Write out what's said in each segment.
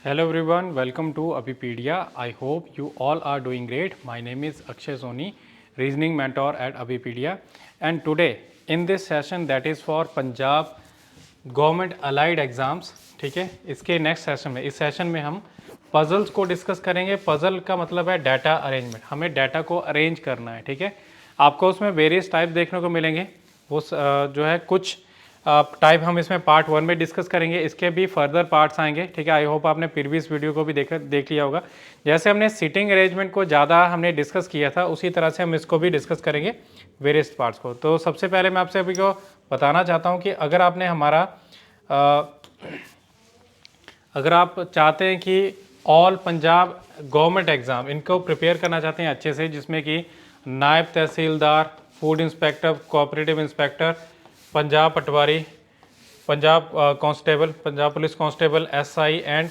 Hello everyone, welcome to Abhipedia. I hope you all are doing great. My name is Akshay Soni, reasoning mentor at Abhipedia, and today in this session that is for Punjab government allied exams, ठीक है, इसके next session में, इस session में हम puzzles को discuss करेंगे। Puzzle का मतलब है डाटा अरेंजमेंट, हमें डाटा को अरेंज करना है, ठीक है। आपको उसमें वेरियस टाइप देखने को मिलेंगे, वो जो है कुछ टाइप हम इसमें पार्ट 1 में डिस्कस करेंगे, इसके भी फर्दर पार्ट्स आएंगे, ठीक है। आई होप आपने प्रीवियस वीडियो को भी देख लिया होगा। जैसे हमने सीटिंग अरेंजमेंट को ज़्यादा हमने डिस्कस किया था, उसी तरह से हम इसको भी डिस्कस करेंगे वेरियस पार्ट्स को। तो सबसे पहले मैं आपसे अभी को बताना चाहता हूँ कि अगर आपने हमारा अगर आप चाहते हैं कि ऑल पंजाब गवर्नमेंट एग्ज़ाम इनको प्रिपेयर करना चाहते हैं अच्छे से, जिसमें कि नायब तहसीलदार, food inspector, cooperative inspector, Punjab पटवारी, Punjab constable, Punjab police constable, SI and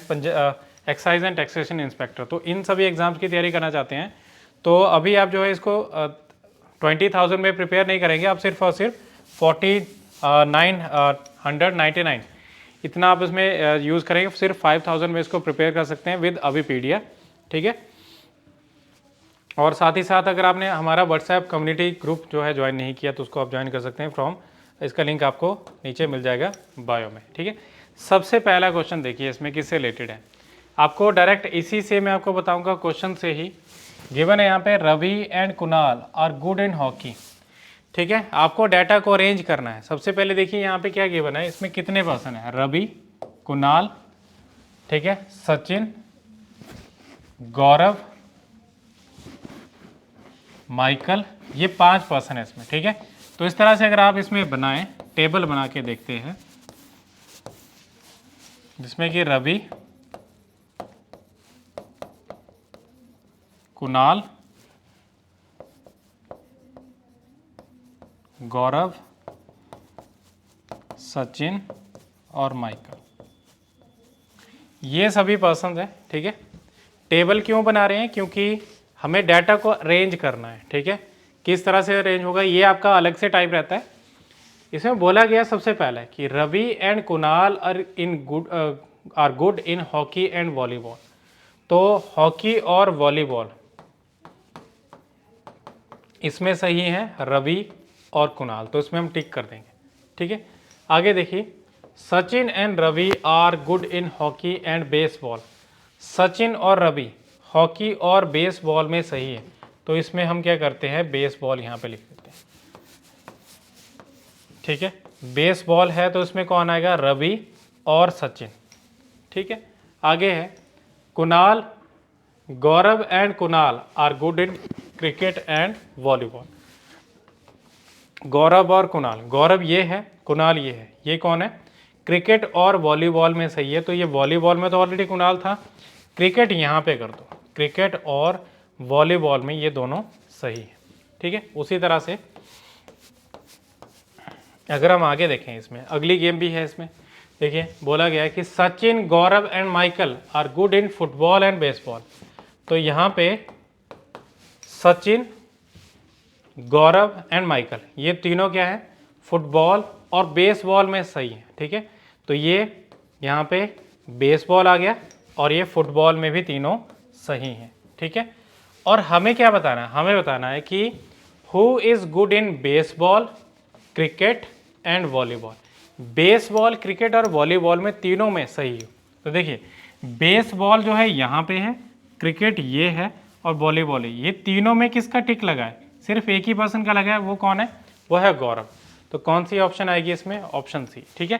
excise and taxation inspector, तो इन सभी एग्ज़ाम्स की तैयारी करना चाहते हैं, तो अभी आप जो है इसको 20,000 में प्रिपेयर नहीं करेंगे, आप सिर्फ और सिर्फ 4999 इतना आप इसमें यूज़ करेंगे, सिर्फ 5,000 में इसको प्रिपेयर कर सकते हैं विद अभिपीडिया, ठीक है। और साथ ही साथ अगर आपने हमारा व्हाट्सएप कम्युनिटी ग्रुप जो है ज्वाइन नहीं किया तो उसको आप ज्वाइन कर सकते हैं फ्रॉम, इसका लिंक आपको नीचे मिल जाएगा बायो में, ठीक है। सबसे पहला क्वेश्चन देखिए इसमें किससे रिलेटेड है, आपको डायरेक्ट इसी से मैं आपको बताऊंगा क्वेश्चन से ही। गिवन है यहाँ पे Ravi and Kunal are good in hockey, ठीक है। आपको डाटा को अरेंज करना है। सबसे पहले देखिए यहाँ पे क्या गिवन है, इसमें कितने पर्सन है, रवि, कुणाल, ठीक है, सचिन, गौरव, माइकल, ये 5 पर्सन है इसमें, ठीक है। तो इस तरह से अगर आप इसमें बनाएं, टेबल बना के देखते हैं, जिसमें कि रवि, कुणाल, गौरव, सचिन और माइकल, ये सभी पर्सन हैं, ठीक है। टेबल क्यों बना रहे हैं, क्योंकि हमें डाटा को अरेंज करना है, ठीक है। किस तरह से अरेंज होगा ये आपका अलग से टाइप रहता है। इसमें बोला गया सबसे पहले कि Ravi and Kunal are good in hockey and volleyball, तो हॉकी और वॉलीबॉल इसमें सही है रवि और कुणाल, तो इसमें हम टिक कर देंगे, ठीक है। आगे देखिए, Sachin and Ravi are good in hockey and baseball, Sachin और रवि हॉकी और बेसबॉल में सही है, तो इसमें हम क्या करते हैं, बेसबॉल यहाँ पे लिख देते हैं, ठीक है। बेसबॉल है तो इसमें कौन आएगा, रवि और सचिन, ठीक है। आगे है Kunal, Gaurav and Kunal are good in cricket and volleyball, Gaurav और कुणाल, गौरव ये है, कुणाल ये है, ये कौन है, क्रिकेट और वॉलीबॉल में सही है, तो ये वॉलीबॉल में तो ऑलरेडी कुणाल था, क्रिकेट यहाँ पे कर दो, क्रिकेट और वॉलीबॉल में ये दोनों सही है, ठीक है। उसी तरह से अगर हम आगे देखें, इसमें अगली गेम भी है, इसमें देखिए बोला गया है कि Sachin, Gaurav and Michael are good in football and baseball, तो यहाँ पे सचिन, गौरव एंड माइकल ये तीनों क्या है, फुटबॉल और बेसबॉल में सही है, ठीक है। तो ये यहाँ पे बेसबॉल आ गया और ये फुटबॉल में भी तीनों सही हैं, ठीक है। और हमें क्या बताना है, हमें बताना है कि who is good in baseball, cricket and volleyball, baseball, cricket और वॉलीबॉल में तीनों में सही है। तो देखिए बेसबॉल जो है यहाँ पे है, क्रिकेट ये है और वॉलीबॉल है, ये तीनों में किसका टिक लगा है, सिर्फ एक ही पर्सन का लगा है, वो कौन है, वो है गौरव। तो कौन सी ऑप्शन आएगी इसमें, ऑप्शन सी, ठीक है।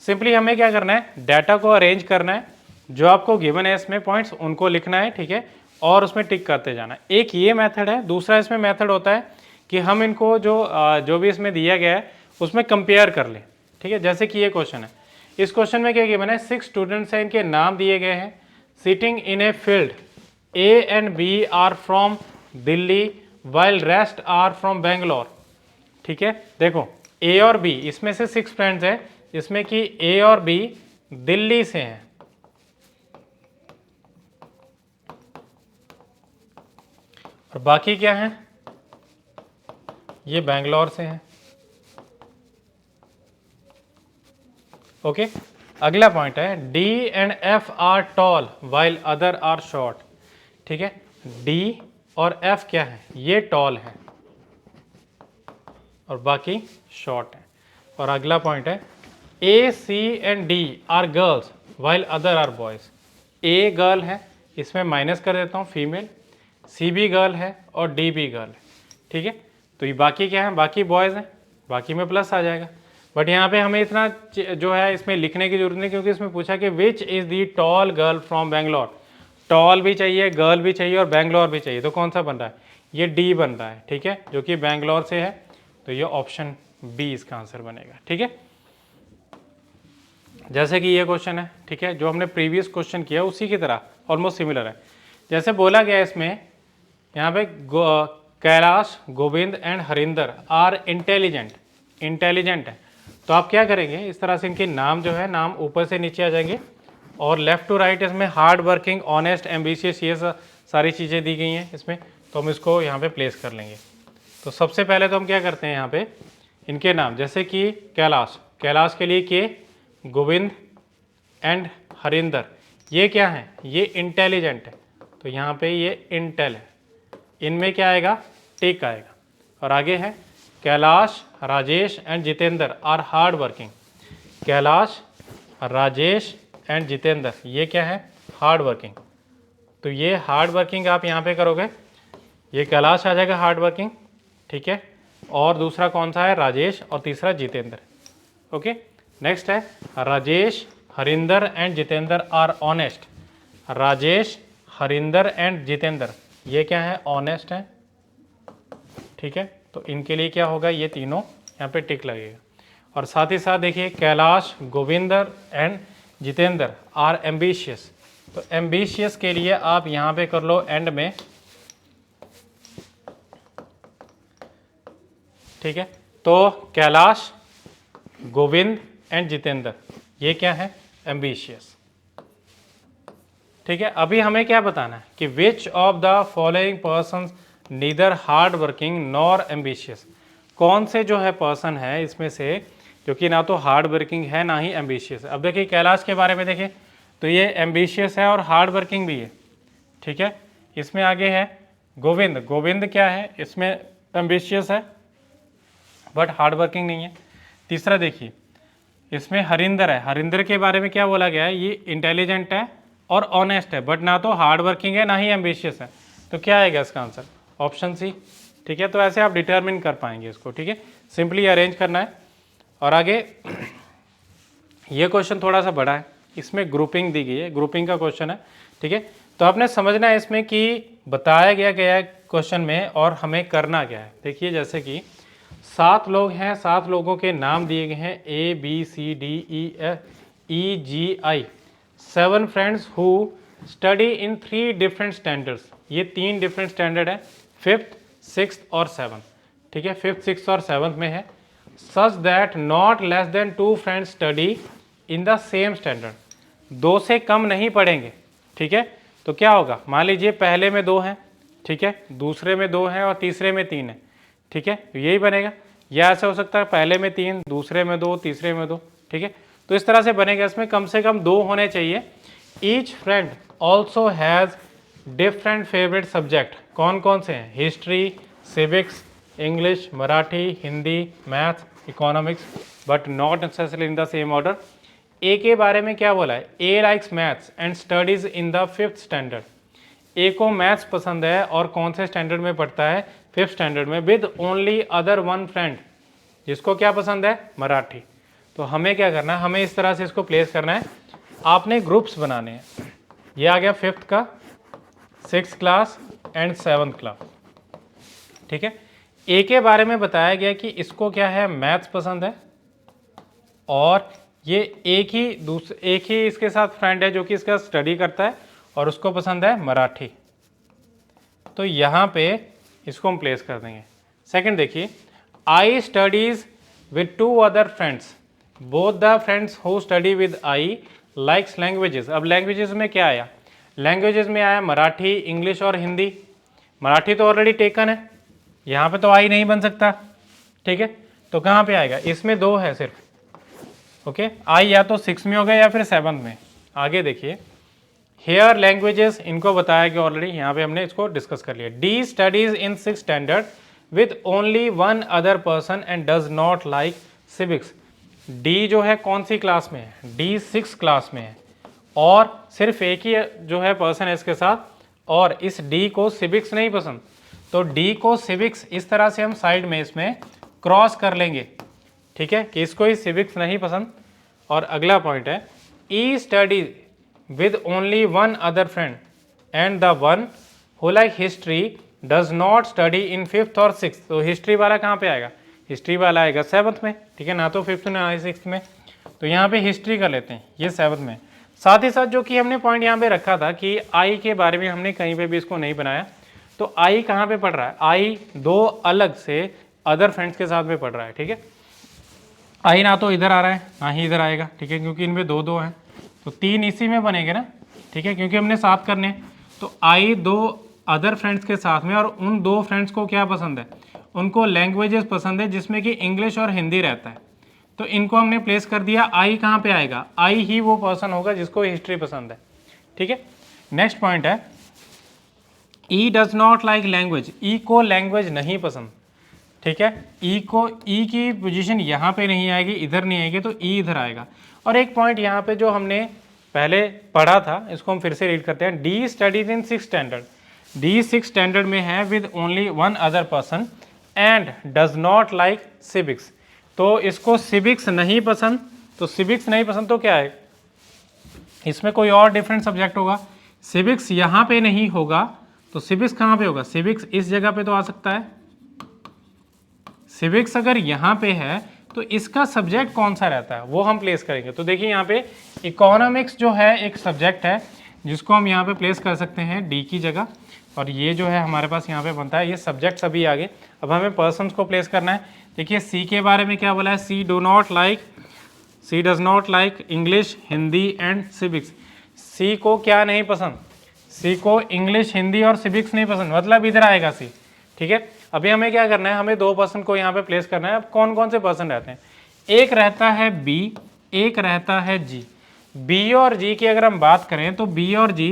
सिंपली हमें क्या करना है, डाटा को अरेंज करना है, जो आपको गिवन है इसमें पॉइंट्स उनको लिखना है, ठीक है, और उसमें टिक करते जाना है। एक ये मेथड है, दूसरा इसमें मेथड होता है कि हम इनको जो भी इसमें दिया गया है उसमें कंपेयर कर लें, ठीक है। जैसे कि ये क्वेश्चन है, इस क्वेश्चन में क्या गिवन है, 6 स्टूडेंट्स हैं, इनके नाम दिए गए हैं, sitting in a field, A and B are from Delhi while rest are from Bangalore, ठीक है। देखो ए और बी, इसमें से 6 फ्रेंड्स हैं, इसमें कि ए और बी दिल्ली से हैं, और बाकी क्या हैं, ये बेंगलोर से हैं, ओके। अगला पॉइंट है D and F are tall while other are short. ठीक है, डी और एफ क्या है, ये टॉल है और बाकी शॉर्ट है। और अगला पॉइंट है A C and D are girls while other are boys. A girl है, इसमें माइनस कर देता हूँ फीमेल, सी भी गर्ल है और डी भी गर्ल है। ठीक है, तो ये बाकी क्या है, बाकी बॉयज़ हैं, बाकी में प्लस आ जाएगा। बट यहाँ पे हमें इतना जो है इसमें लिखने की जरूरत नहीं, क्योंकि इसमें पूछा कि which is the tall girl from Bangalore. Tall भी चाहिए, गर्ल भी चाहिए और बेंगलोर भी चाहिए, तो कौन सा बन रहा है, ये डी बन रहा है। ठीक है, जो कि बेंगलोर से है, तो ये ऑप्शन बी इसका आंसर बनेगा। ठीक है, जैसे कि ये क्वेश्चन है, ठीक है, जो हमने प्रीवियस क्वेश्चन किया उसी की तरह ऑलमोस्ट सिमिलर है। जैसे बोला गया इसमें यहाँ पे Kailash, Govind and Harinder are intelligent, intelligent है, तो आप क्या करेंगे, इस तरह से इनके नाम जो है, नाम ऊपर से नीचे आ जाएंगे और लेफ्ट टू राइट इसमें हार्ड वर्किंग, ऑनेस्ट, एम्बिशियस, ये सारी चीज़ें दी गई हैं इसमें, तो हम इसको यहाँ पे प्लेस कर लेंगे। तो सबसे पहले तो हम क्या करते हैं यहाँ पे इनके नाम, जैसे कि कैलाश, कैलाश के लिए के, गोविंद एंड हरिंदर, ये क्या है, ये इंटेलिजेंट है, तो यहाँ पे ये इंटेल है, इनमें क्या आएगा, टिक आएगा। और आगे है Kailash, Rajesh and Jitendra are hard working. Kailash, Rajesh and Jitendra, ये क्या है, हार्ड वर्किंग, तो ये हार्ड वर्किंग आप यहाँ पे करोगे, ये कैलाश आ जाएगा हार्ड वर्किंग। ठीक है, और दूसरा कौन सा है, राजेश, और तीसरा जितेंद्र। ओके, नेक्स्ट है Rajesh, Harinder and Jitendra are honest. Rajesh, Harinder and Jitendra, ये क्या है, ऑनेस्ट है। ठीक है, तो इनके लिए क्या होगा, ये तीनों यहाँ पे टिक लगेगा। और साथ ही साथ देखिए Kailash, Govinder and Jitendra are ambitious, तो एम्बिशियस के लिए आप यहाँ पे कर लो एंड में। ठीक है, तो कैलाश, गोविंद एंड जितेंद्र, ये क्या है, एम्बिशियस। ठीक है, अभी हमें क्या बताना है कि which of the following person neither hard working nor ambitious, कौन से जो है पर्सन है इसमें से जो कि ना तो हार्ड वर्किंग है ना ही एम्बिशियस है। अब देखिए कैलाश के बारे में देखिए, तो ये एम्बिशियस है और हार्ड वर्किंग भी है। ठीक है, इसमें आगे है गोविंद, गोविंद क्या है, इसमें एम्बिशियस है बट हार्ड वर्किंग नहीं है। तीसरा देखिए इसमें हरिंदर है, हरिंदर के बारे में क्या बोला गया है, ये इंटेलिजेंट है और ऑनेस्ट है, बट ना तो हार्ड वर्किंग है ना ही एम्बिशियस है, तो क्या आएगा इसका आंसर, ऑप्शन सी। ठीक है, तो ऐसे आप डिटरमिन कर पाएंगे इसको। ठीक है, सिंपली अरेंज करना है। और आगे ये क्वेश्चन थोड़ा सा बड़ा है, इसमें ग्रुपिंग दी गई है, ग्रुपिंग का क्वेश्चन है। ठीक है, तो आपने समझना है इसमें कि बताया गया है क्वेश्चन में और हमें करना क्या है। देखिए जैसे कि 7 लोग हैं, 7 लोगों के नाम दिए गए हैं, A B C D E G I, 7 friends who study in 3 different standards, ये 3 डिफरेंट स्टैंडर्ड है, 5th, 6th और 7th। ठीक है, 5th, 6th और 7th में है। Such that not less than 2 friends study in the same standard, 2 से कम नहीं पढ़ेंगे। ठीक है, तो क्या होगा, मान लीजिए पहले में 2 हैं, ठीक है, दूसरे में 2 हैं और तीसरे में 3 है। ठीक है, तो यही बनेगा, या ऐसा हो सकता है पहले में 3, दूसरे में 2, तीसरे में 2। ठीक है, तो इस तरह से बनेगा, इसमें कम से कम 2 होने चाहिए। Each friend also has different favourite subject, कौन कौन से हैं, history, civics, English, Marathi, Hindi, maths, economics, but not necessarily in the same order. A के बारे में क्या बोला है, A likes maths and studies in the 5th standard, A को मैथ्स पसंद है और कौन से स्टैंडर्ड में पढ़ता है, 5th स्टैंडर्ड में, विद ओनली अदर 1 फ्रेंड, जिसको क्या पसंद है, मराठी। तो हमें क्या करना है, हमें इस तरह से इसको प्लेस करना है, आपने ग्रुप्स बनाने हैं। ये आ गया 5th का, 6th class and 7th class. ठीक है, ए के बारे में बताया गया कि इसको क्या है, मैथ्स पसंद है और ये एक ही इसके साथ फ्रेंड है जो कि इसका स्टडी करता है और उसको पसंद है मराठी, तो यहाँ पे इसको हम प्लेस कर देंगे। सेकंड देखिए, I studies with 2 other friends, both the friends who study with I likes languages. अब लैंग्वेजेस में क्या आया, लैंग्वेजेस में आया मराठी, इंग्लिश और हिंदी। मराठी तो ऑलरेडी टेकन है, यहाँ पे तो आई नहीं बन सकता। ठीक है, तो कहाँ पे आएगा, इसमें 2 है सिर्फ। ओके, आई या तो 6 में होगा या फिर 7 में। आगे देखिए, हेयर लैंग्वेजेस इनको बताया गया ऑलरेडी, यहाँ पे हमने इसको डिस्कस कर लिया। D studies in 6th standard with only one other person and does not like civics. D जो है कौन सी क्लास में है? डी 6th क्लास में है और सिर्फ एक ही जो है पर्सन है इसके साथ, और इस डी को सिविक्स नहीं पसंद। तो डी को सिविक्स इस तरह से हम साइड में इसमें क्रॉस कर लेंगे, ठीक है, कि इसको ही सिविक्स नहीं पसंद। और अगला पॉइंट है, E study with only one other friend and the one who like history does not study in 5th और 6th। तो हिस्ट्री वाला कहाँ पे आएगा? हिस्ट्री वाला आएगा 7th में, ठीक है, ना तो 5th में ना 6th में। तो यहाँ पे हिस्ट्री कर लेते हैं, ये 7th में। साथ ही साथ जो कि हमने पॉइंट यहाँ पे रखा था कि आई के बारे में हमने कहीं पे भी इसको नहीं बनाया, तो आई कहाँ पे पढ़ रहा है? आई दो अलग से अदर फ्रेंड्स के साथ में पढ़ रहा है, ठीक है। आई ना तो इधर आ रहा है ना ही इधर आएगा, ठीक है, क्योंकि इनमें दो हैं, तो 3 इसी में बनेंगे ना, ठीक है, क्योंकि हमने 7 करने हैं। तो आई 2 अदर फ्रेंड्स के साथ में, और उन 2 फ्रेंड्स को क्या पसंद है? उनको लैंग्वेजेस पसंद है जिसमें कि इंग्लिश और हिंदी रहता है। तो इनको हमने प्लेस कर दिया। आई कहाँ पे आएगा? आई ही वो पर्सन होगा जिसको हिस्ट्री पसंद है, ठीक है। नेक्स्ट पॉइंट है, ई डज नॉट लाइक लैंग्वेज। ई को लैंग्वेज नहीं पसंद, ठीक है। ई को, ई की पोजीशन यहाँ पे नहीं आएगी, इधर नहीं आएगी, तो ई इधर आएगा। और एक पॉइंट यहाँ पे जो हमने पहले पढ़ा था, इसको हम फिर से रीड करते हैं। D studies in 6th standard. D 6th standard में है with only one other person and does not like civics. तो इसको सिविक्स नहीं पसंद, तो सिविक्स नहीं पसंद तो क्या है? इसमें कोई और डिफरेंट सब्जेक्ट होगा। सिविक्स यहाँ पे नहीं होगा, तो सिविक्स कहाँ पे होगा? सिविक्स इस जगह पे तो आ सकता है। सिविक्स अगर यहाँ पे है तो इसका सब्जेक्ट कौन सा रहता है वो हम प्लेस करेंगे। तो देखिए यहाँ पे इकोनॉमिक्स जो है एक सब्जेक्ट है जिसको हम यहाँ पे प्लेस कर सकते हैं डी की जगह, और ये जो है हमारे पास यहाँ पे बनता है। ये सब्जेक्ट सभी आगे, अब हमें पर्सन्स को प्लेस करना है। देखिए सी के बारे में क्या बोला है? C does not like English, Hindi and civics. C को क्या नहीं पसंद? सी को इंग्लिश, हिंदी और सिविक्स नहीं पसंद, मतलब इधर आएगा सी, ठीक है। अभी हमें क्या करना है? हमें 2 पर्सन को यहाँ पे प्लेस करना है। अब कौन कौन से पर्सन रहते हैं? एक रहता है बी, एक रहता है जी। बी और जी की अगर हम बात करें तो बी और जी,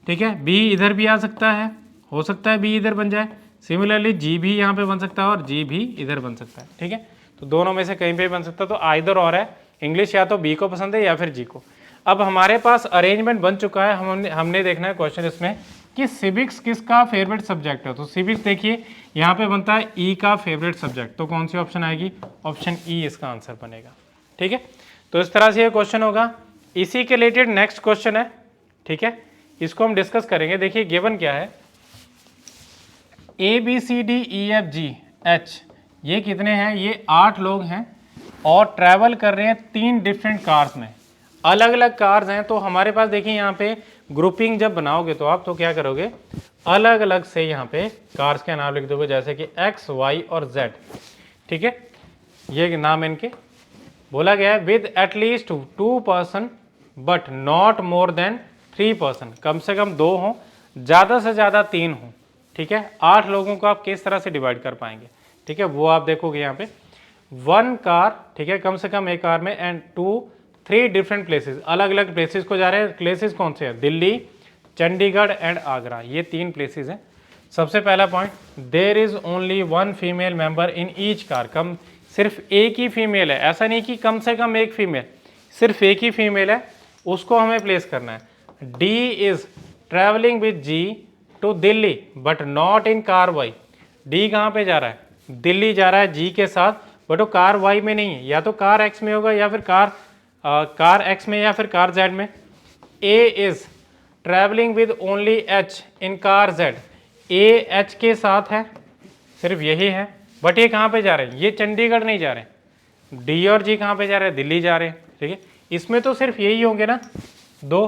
ठीक है, बी इधर भी आ सकता है, हो सकता है बी इधर बन जाए। सिमिलरली जी भी यहाँ पे बन सकता है और जी भी इधर बन सकता है, ठीक है। तो दोनों में से कहीं पे बन सकता है, तो आइदर और है। इंग्लिश या तो बी को पसंद है या फिर जी को। अब हमारे पास अरेंजमेंट बन चुका है। हमने देखना है क्वेश्चन इसमें कि सिविक्स किसका फेवरेट सब्जेक्ट है। तो सिविक्स देखिए यहाँ पे बनता है ई का फेवरेट सब्जेक्ट, तो कौन सी ऑप्शन आएगी? ऑप्शन ई इसका आंसर बनेगा, ठीक है। तो इस तरह से ये क्वेश्चन होगा। इसी के रिलेटेड नेक्स्ट क्वेश्चन है, ठीक है, इसको हम डिस्कस करेंगे। देखिए गिवन क्या है? A B C D E F G H, ये कितने हैं? ये 8 लोग हैं और ट्रैवल कर रहे हैं 3 डिफरेंट कार्स में। अलग अलग कार्स हैं, तो हमारे पास देखिए यहाँ पे ग्रुपिंग जब बनाओगे तो आप तो क्या करोगे? अलग अलग से यहाँ पे कार्स के नाम लिख दोगे, जैसे कि एक्स, वाई और जेड, ठीक है, ये नाम इनके बोला गया है। With at least 2 person but not more than 3 person, कम से कम 2 हों, ज़्यादा से ज़्यादा 3 हों, ठीक है। 8 लोगों को आप किस तरह से डिवाइड कर पाएंगे, ठीक है, वो आप देखोगे यहाँ पे। 1 कार, ठीक है, कम से कम एक कार में, एंड 3 डिफरेंट प्लेसेस, अलग अलग प्लेसेस को जा रहे हैं। प्लेसेस कौन से हैं? दिल्ली, चंडीगढ़ एंड आगरा, ये 3 प्लेसेस हैं। सबसे पहला point, there is only 1 female member in each car. कम सिर्फ एक ही फीमेल है, ऐसा नहीं कि कम से कम एक फीमेल, सिर्फ एक ही फीमेल है, उसको हमें प्लेस करना है। D is travelling with G to Delhi but not in car Y. D कहाँ पे जा रहा है? दिल्ली जा रहा है जी के साथ, बट वो कार वाई में नहीं है, या तो कार एक्स में होगा या फिर कार एक्स में या फिर कार जेड में। A is travelling with only H in car Z. A H के साथ है, सिर्फ यही है, बट ये कहाँ पे जा रहे हैं? ये चंडीगढ़ नहीं जा रहे हैं। डी और जी कहाँ पे जा रहे हैं? दिल्ली जा रहे हैं, ठीक है। इसमें तो सिर्फ यही होंगे ना 2।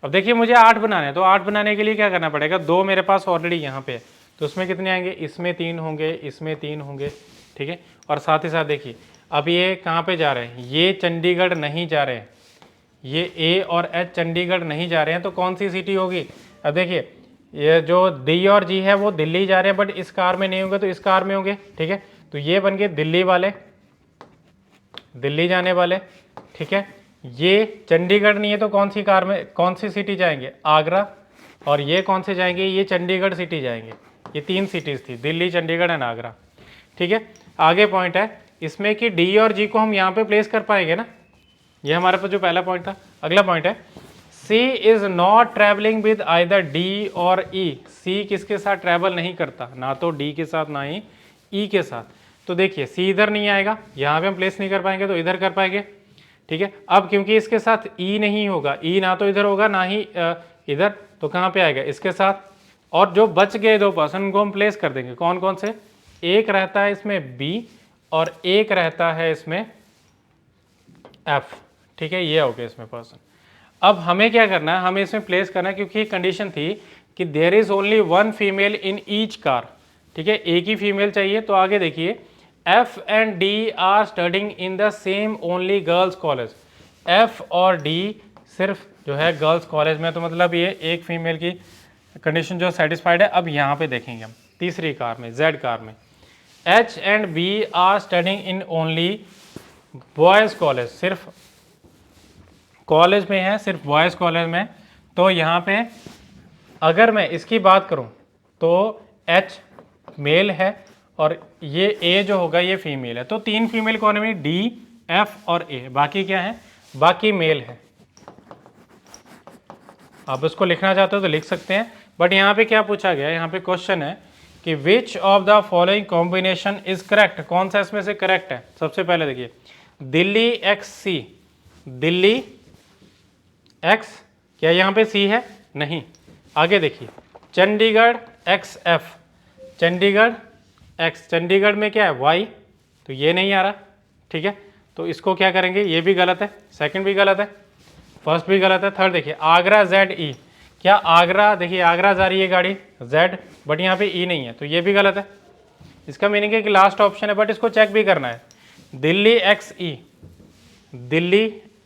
अब देखिए मुझे 8 बनाने हैं, तो 8 बनाने के लिए क्या करना पड़ेगा? 2 मेरे पास ऑलरेडी यहाँ पे है, तो उसमें कितने आएंगे? इसमें 3 होंगे, इसमें 3 होंगे, ठीक है। और साथ ही साथ देखिए अब ये कहाँ पे जा रहे हैं? ये चंडीगढ़ नहीं जा रहे हैं, ये ए और एच चंडीगढ़ नहीं जा रहे हैं, तो कौन सी सिटी होगी? अब देखिए ये जो डी और जी है वो दिल्ली जा रहे हैं, बट इस कार में नहीं होंगे तो इस कार में होंगे, ठीक है। तो ये बन गए दिल्ली वाले, दिल्ली जाने वाले, ठीक है। ये चंडीगढ़ नहीं है तो कौन सी कार में, कौन सी सिटी जाएंगे, आगरा, और ये कौन से जाएंगे, ये चंडीगढ़ सिटी जाएंगे। ये 3 सिटीज़ थी, दिल्ली, चंडीगढ़ एंड आगरा, ठीक है। आगे पॉइंट है इसमें कि डी और जी को हम यहाँ पे प्लेस कर पाएंगे ना, ये हमारे पास जो पहला पॉइंट था। अगला पॉइंट है C is not travelling with either D और ई। सी किसके साथ ट्रैवल नहीं करता, ना तो डी के साथ ना ही ई के साथ। तो देखिए सी इधर नहीं आएगा, यहाँ पे हम प्लेस नहीं कर पाएंगे, तो इधर कर पाएंगे, ठीक है। अब क्योंकि इसके साथ ई नहीं होगा, ई ना तो इधर होगा ना ही इधर, तो कहाँ पे आएगा, इसके साथ। और जो बच गए 2 पर्सन उनको हम प्लेस कर देंगे, कौन कौन से, एक रहता है इसमें बी और एक रहता है इसमें एफ, ठीक है। ये हो गया इसमें पर्सन। अब हमें क्या करना है, हमें इसमें प्लेस करना है, क्योंकि कंडीशन थी कि there is only 1 female in each car, ठीक है, एक ही फीमेल चाहिए। तो आगे देखिए F and D are studying in the same only girls college. F और डी सिर्फ जो है गर्ल्स कॉलेज में, तो मतलब ये एक फीमेल की कंडीशन जो सेटिस्फाइड है। अब यहाँ पे देखेंगे हम तीसरी कार में, जेड कार में, H and B are studying in only boys college, सिर्फ कॉलेज में है, सिर्फ बॉयज़ कॉलेज में। तो यहाँ पे अगर मैं इसकी बात करूँ तो एच मेल है और ये ए जो होगा ये फीमेल है। तो 3 फीमेल कौन है, डी, एफ और ए, बाकी क्या है, बाकी मेल है। आप इसको लिखना चाहते हो तो लिख सकते हैं, बट यहाँ पे क्या पूछा गया है, यहाँ पे क्वेश्चन है कि which of the following combination is correct, कौन सा इसमें से करेक्ट है। सबसे पहले देखिए दिल्ली एक्स सी, दिल्ली एक्स, क्या यहाँ पे सी है, नहीं। आगे देखिए Chandigarh x F, Chandigarh x, Chandigarh में क्या है वाई, तो ये नहीं आ रहा, ठीक है। तो इसको क्या करेंगे, ये भी गलत है, सेकंड भी गलत है, फर्स्ट भी गलत है। थर्ड देखिए आगरा जेड ई, क्या आगरा, देखिए आगरा जा रही है गाड़ी जेड, बट यहाँ पे ई नहीं है, तो ये भी गलत है। इसका मीनिंग है कि लास्ट ऑप्शन है, बट इसको चेक भी करना है। दिल्ली एक्स ई, दिल्ली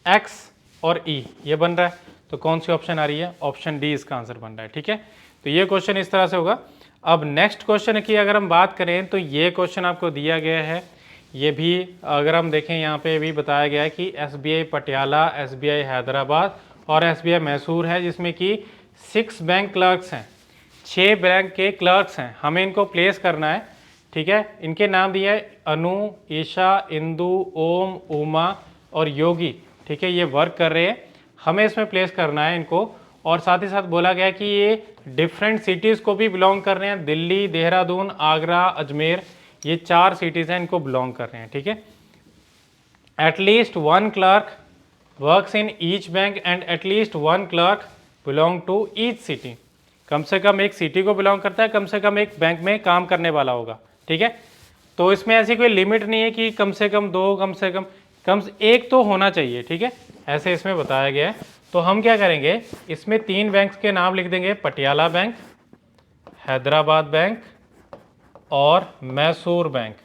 एक्स और ई ये बन रहा है, तो कौन सी ऑप्शन आ रही है, ऑप्शन डी इसका आंसर बन रहा है, ठीक है। तो ये क्वेश्चन इस तरह से होगा। अब नेक्स्ट क्वेश्चन की अगर हम बात करें तो ये क्वेश्चन आपको दिया गया है, ये भी अगर हम देखें यहाँ पे भी बताया गया है कि एसबीआई पटियाला, एसबीआई हैदराबाद और एसबीआई मैसूर है, जिसमें कि 6 बैंक क्लर्क्स हैं, 6 बैंक के क्लर्क्स हैं, हमें इनको प्लेस करना है, ठीक है। इनके नाम दिया है अनु, ईशा, इंदु, ओम, उमा और योगी, ठीक है। ये वर्क कर रहे हैं, हमें इसमें प्लेस करना है इनको। और साथ ही साथ बोला गया कि ये डिफरेंट सिटीज़ को भी बिलोंग कर रहे हैं, दिल्ली, देहरादून, आगरा, अजमेर, ये 4 सिटीज़ हैं, इनको बिलोंग कर रहे हैं, ठीक है। At least 1 clerk works in each bank and at least 1 clerk belong to each city, कम से कम एक सिटी को बिलोंग करता है, कम से कम एक बैंक में काम करने वाला होगा, ठीक है। तो इसमें ऐसी कोई लिमिट नहीं है कि कम से कम 2, कम से कम एक तो होना चाहिए, ठीक है, ऐसे इसमें बताया गया है। तो हम क्या करेंगे, इसमें 3 बैंक्स के नाम लिख देंगे, पटियाला बैंक, हैदराबाद बैंक और मैसूर बैंक,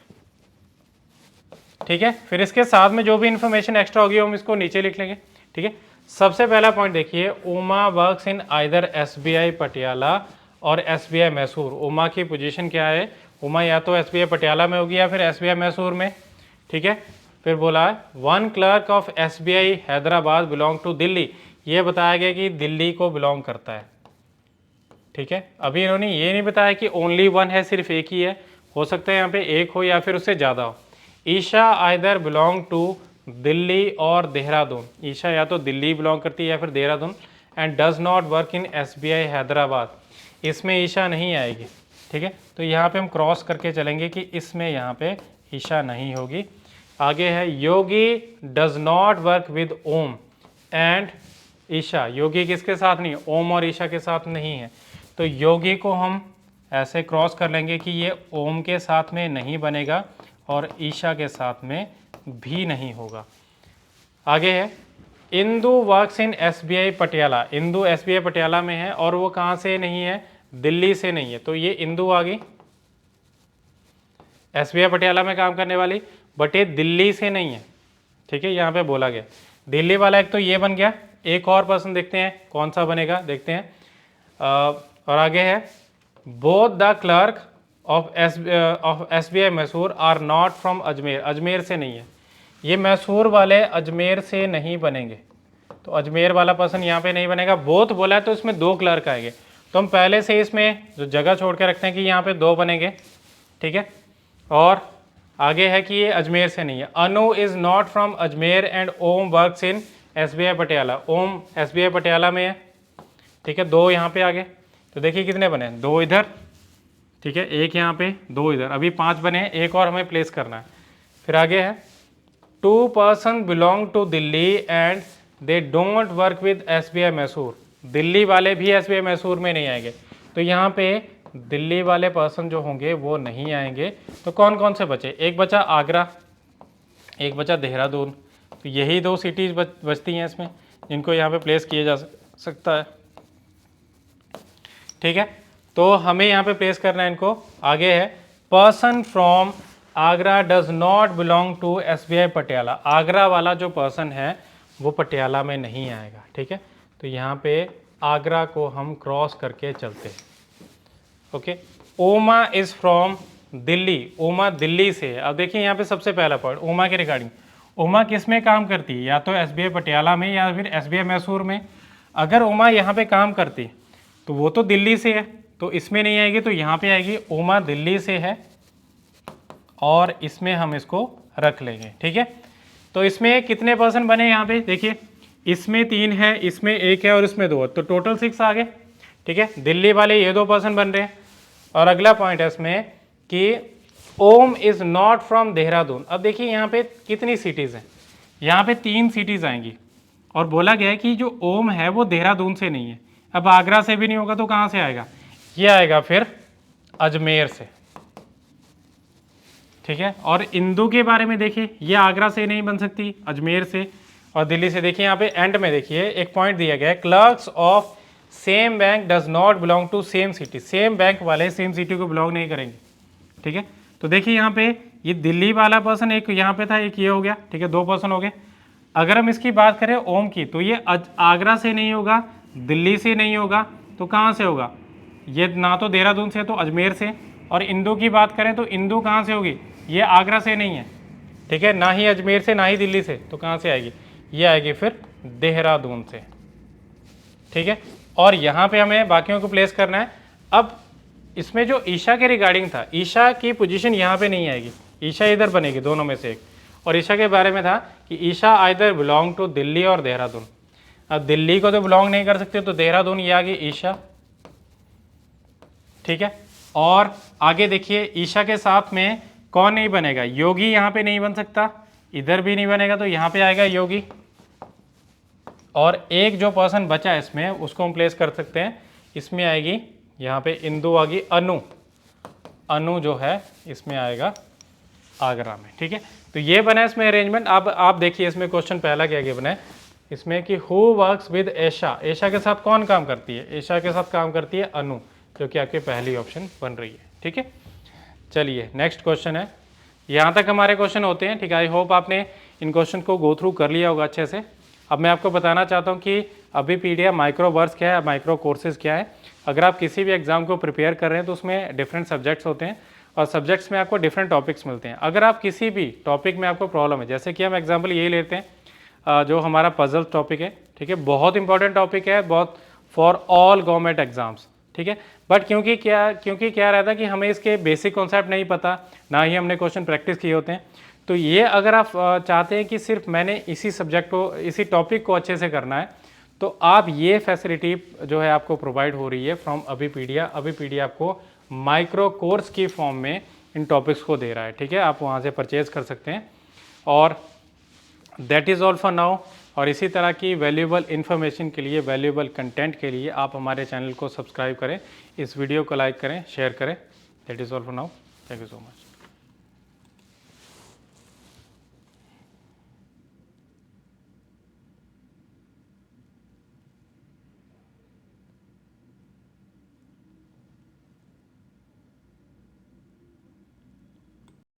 ठीक है। फिर इसके साथ में जो भी इंफॉर्मेशन एक्स्ट्रा होगी हम इसको नीचे लिख लेंगे, ठीक है। सबसे पहला पॉइंट देखिए, Uma works in either SBI Patiala और एसबीआई मैसूर। उमा की पोजीशन क्या है, उमा या तो एसबीआई पटियाला में होगी या फिर एसबीआई मैसूर में, ठीक है। फिर बोला है 1 clerk of SBI Hyderabad belong to Delhi, ये बताया गया कि दिल्ली को बिलोंग करता है, ठीक है। अभी इन्होंने ये नहीं बताया कि ओनली 1 है, सिर्फ एक ही है, हो सकता है यहाँ पे एक हो या फिर उससे ज़्यादा हो। Isha either belong to Delhi और देहरादून, ईशा या तो दिल्ली बिलोंग करती है या फिर Dehradun, and does not work in SBI Hyderabad, इसमें ईशा नहीं आएगी, ठीक है। तो यहाँ पे हम क्रॉस करके चलेंगे कि इसमें यहाँ पे ईशा नहीं होगी। आगे है Yogi does not work with Om and Isha, Yogi किसके साथ नहीं, ओम और ईशा के साथ नहीं है, तो योगी को हम ऐसे क्रॉस कर लेंगे कि ये ओम के साथ में नहीं बनेगा और ईशा के साथ में भी नहीं होगा। आगे है Indu works in SBI Patiala, Indu SBI Patiala में है और वो कहाँ से नहीं है, दिल्ली से नहीं है, तो ये इंदु आ गई एसबीआई पटियाला में काम करने वाली, बट ये दिल्ली से नहीं है, ठीक है। यहाँ पे बोला गया दिल्ली वाला, एक तो ये बन गया, एक और पर्सन देखते हैं कौन सा बनेगा, देखते हैं। और आगे है both the clerk of SBI Mysore are not from Ajmer, Ajmer से नहीं है, ये मैसूर वाले अजमेर से नहीं बनेंगे, तो अजमेर वाला पर्सन यहाँ पे नहीं बनेगा। बोथ बोला है तो इसमें 2 क्लर्क आएंगे, तो हम पहले से इसमें जो जगह छोड़ के रखते हैं कि यहाँ पे 2 बनेंगे, ठीक है। और आगे है कि ये अजमेर से नहीं है। Anu is not from Ajmer and Om works in SBI Patiala. Om SBI Patiala में है, ठीक है। 2 यहाँ पे आगे, तो देखिए कितने बने, 2 इधर, ठीक है, 1 यहाँ पे, 2 इधर, अभी 5 बने हैं, 1 और हमें प्लेस करना है। फिर आगे है 2 person belong to Delhi and they don't work with SBI Mysore. Delhi वाले भी SBI मैसूर में नहीं आएंगे, तो यहाँ पे दिल्ली वाले पर्सन जो होंगे वो नहीं आएंगे। तो कौन कौन से बचे, एक बचा आगरा, एक बचा देहरादून, तो यही 2 सिटीज़ बचती हैं इसमें जिनको यहाँ पे प्लेस किया जा सकता है, ठीक है। तो हमें यहाँ पे प्लेस करना है इनको। आगे है person from Agra does not belong to SBI Patiala. Agra वाला जो पर्सन है वो पटियाला में नहीं आएगा, ठीक है। तो यहाँ पे आगरा को हम क्रॉस करके चलते हैं, ओके। ओमा इज़ फ्रॉम दिल्ली, ओमा दिल्ली से है। अब देखिए यहाँ पे सबसे पहला पॉइंट ओमा के रिगार्डिंग, ओमा किस में काम करती है, या तो SBI पटियाला में या फिर SBI मैसूर में। अगर ओमा यहाँ पे काम करती तो वो तो दिल्ली से है, तो इसमें नहीं आएगी, तो यहाँ पे आएगी ओमा दिल्ली से है और इसमें हम इसको रख लेंगे, ठीक है। तो इसमें कितने पर्सन बने यहाँ पे देखिए, इसमें 3 है, इसमें 1 है और इसमें 2 है, तो टोटल 6 आ गए, ठीक है। दिल्ली वाले ये 2 पर्सन बन रहे हैं। और अगला पॉइंट है इसमें कि ओम इज़ नॉट फ्रॉम देहरादून। अब देखिए यहाँ पे कितनी सिटीज़ हैं, यहाँ पे 3 सिटीज़ आएंगी और बोला गया है कि जो ओम है वो देहरादून से नहीं है। अब आगरा से भी नहीं होगा तो कहाँ से आएगा, ये आएगा फिर अजमेर से, ठीक है। और इंदू के बारे में देखिए, ये आगरा से नहीं बन सकती, अजमेर से और दिल्ली से। देखिए यहाँ पे एंड में देखिए एक पॉइंट दिया गया है, clerks of same bank does not belong to same city. Same bank वाले सेम सिटी को बिलोंग नहीं करेंगे, ठीक है। तो देखिए यहाँ पे ये दिल्ली वाला पर्सन एक यहाँ पे था, एक ये हो गया, ठीक है, 2 पर्सन हो गए। अगर हम इसकी बात करें ओम की, तो ये आगरा से नहीं होगा, दिल्ली से नहीं होगा, तो कहाँ से होगा, ये ना तो देहरादून से तो अजमेर से। और इंदू की बात करें तो इंदू कहाँ से होगी, ये आगरा से नहीं है, ठीक है, ना ही अजमेर से ना ही दिल्ली से, तो कहाँ से आएगी, ये आएगी फिर देहरादून से, ठीक है। और यहाँ पे हमें बाकियों को प्लेस करना है। अब इसमें जो ईशा के रिगार्डिंग था, ईशा की पोजीशन यहाँ पे नहीं आएगी, ईशा इधर बनेगी, दोनों में से एक। और ईशा के बारे में था कि Isha either belong to Delhi और देहरादून। अब दिल्ली को तो बिलोंग नहीं कर सकते, तो देहरादून ये आ गई ईशा, ठीक है। और आगे देखिए ईशा के साथ में कौन नहीं बनेगा, योगी यहाँ पे नहीं बन सकता, इधर भी नहीं बनेगा, तो यहाँ पे आएगा योगी। और एक जो पर्सन बचा है इसमें उसको हम प्लेस कर सकते हैं, इसमें आएगी यहाँ पे इंदू आ गई, अनु, अनु जो है इसमें आएगा आगरा में, ठीक है। तो ये बना है इसमें अरेंजमेंट। अब आप देखिए इसमें क्वेश्चन पहला क्या बना है इसमें कि who works with Esha. Esha के साथ कौन काम करती है, एशा के साथ काम करती है अनु, जो कि आपकी पहली ऑप्शन बन रही है, ठीक है। चलिए नेक्स्ट क्वेश्चन है, यहाँ तक हमारे क्वेश्चन होते हैं, ठीक है। आई होप आपने इन क्वेश्चन को गो थ्रू कर लिया होगा अच्छे से। अब मैं आपको बताना चाहता हूँ कि अभी पीडीएफ माइक्रो वर्स क्या है, माइक्रो कोर्सेज़ क्या है। अगर आप किसी भी एग्जाम को प्रिपेयर कर रहे हैं तो उसमें डिफरेंट सब्जेक्ट्स होते हैं और सब्जेक्ट्स में आपको डिफरेंट टॉपिक्स मिलते हैं। अगर आप किसी भी टॉपिक में आपको प्रॉब्लम है, जैसे कि हम एग्जाम्पल यही लेते हैं जो हमारा पजल टॉपिक है, ठीक है, बहुत इंपॉर्टेंट टॉपिक है, बहुत फॉर ऑल गवर्नमेंट एग्जाम्स, ठीक है। बट क्योंकि क्या रहता है कि हमें इसके बेसिक कॉन्सेप्ट नहीं पता, ना ही हमने क्वेश्चन प्रैक्टिस किए होते हैं, तो ये अगर आप चाहते हैं कि सिर्फ मैंने इसी सब्जेक्ट को, इसी टॉपिक को अच्छे से करना है, तो आप ये फैसिलिटी जो है आपको प्रोवाइड हो रही है फ्रॉम अभिपीडिया। अभिपीडिया आपको माइक्रो कोर्स की फॉर्म में इन टॉपिक्स को दे रहा है, ठीक है, आप वहाँ से परचेज़ कर सकते हैं। और that is all for now. और इसी तरह की वैल्यूएबल इन्फॉर्मेशन के लिए, वैल्यूएबल कंटेंट के लिए आप हमारे चैनल को सब्सक्राइब करें, इस वीडियो को लाइक करें, शेयर करें। That is all for now, thank you so much.